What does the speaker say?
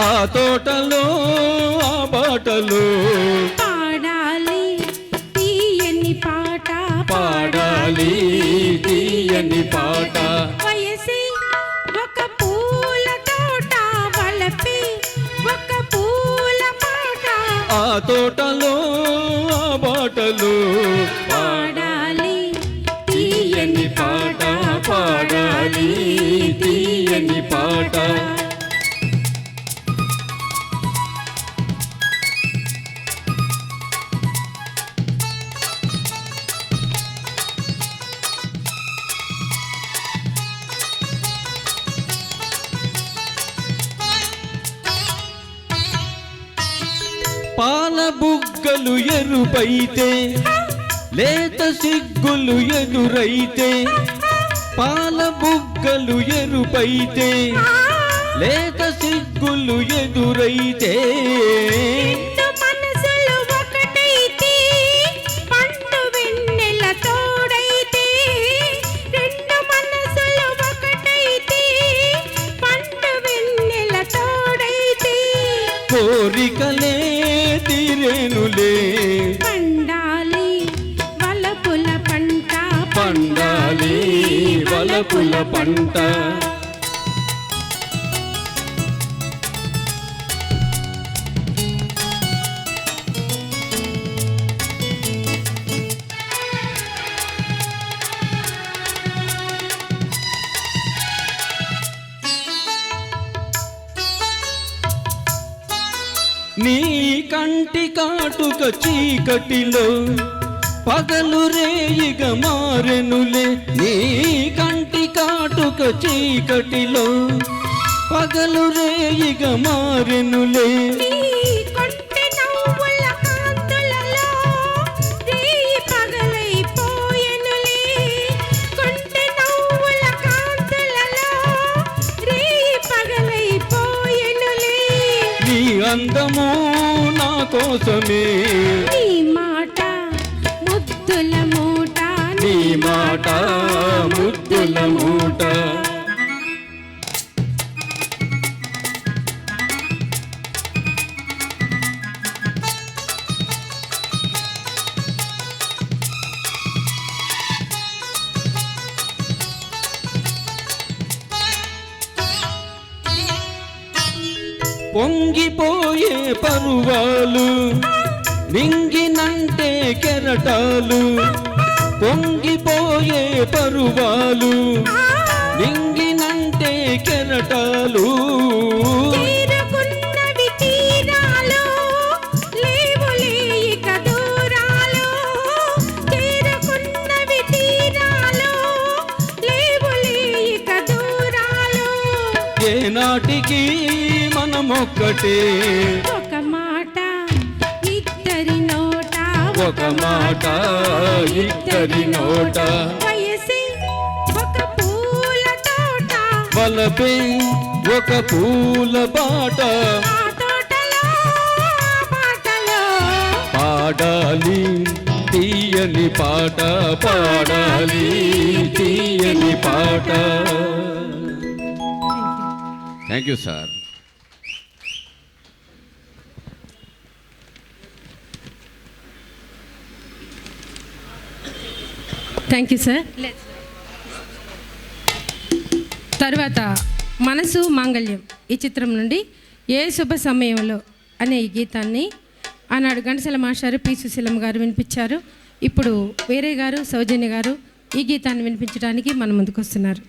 ఆ తోటలో ఆ బాటలో పాడాలి తీయని పాట, పాడాలి తీయని పాట. వయసి ఒక పూల తోట, వలపి ఒక పూల పాట. ఆ తోటలో ఆ బాటలో పాడాలి తీయని పాట, పాడాలి తీయని పాట. పాల బుగ్గలు ఎరుపైతే, లేత సిగ్గులు ఎదురైతే. పాల బుగ్గలు ఎరుపైతే, లేత సిగ్గులు ఎదురైతే. మనసులు ఒకటైతే, పండు వెన్నెల తోడైతే. రెండు మనసులు ఒకటైతే, పండు వెన్నెల తోడైతే. కోరికలే తీరేనులే, పండాలి వలపుల పంట, పండాలి వలపుల పంట. నీ కంటి కాటుక చీకటిలో పగలు రేయిగా మారెనులే. నీ కంటి కాటుక చీకటిలో పగలు రేయిగా మారెనులే. నీ కొంటె నవ్వుల కాంతులలో రేయి పగలైపోయెనులే. కొంటె నవ్వుల కాంతులలో రేయి పగలైపోయెనులే. నీ అందము నా కోసమే, నీ మాట ముద్దుల మూట, నీ మాట ముద్దుల మూట. పొంగిపోయే పరువాలు, మింగినంటే కెరటాలు. పొంగిపోయే పరువాలు, మింగినంటే కెరటాలు. చేరుకున్నవి తీరాలు, లేవులే ఇక దూరాలు. చేరుకున్నవి తీరాలు, లేవులే ఇక దూరాలు. ఏనాటికి మనమొక్కటే, ఒక మాట ఇద్దరి నోట, ఒక మాట ఇద్దరి నోట. వయసి ఒక పూల తోట, వలపే ఒక పూల బాట. ఆ తోటలో బాటలో పాడాలి తీయని పాట, పాడాలి తీయని పాట. Thank you sir. Thank you sir. తర్వాత మనసు మాంగళ్యం ఈ చిత్రం నుండి ఏ శుభ సమయంలో అనే ఈ గీతాన్ని ఆనాడు ఘంటసాల మాస్టారు పి సుశీలమ్మ గారు వినిపించారు. ఇప్పుడు వేరే గారు సౌజన్య గారు ఈ గీతాన్ని వినిపించడానికి మన ముందుకు వస్తున్నారు.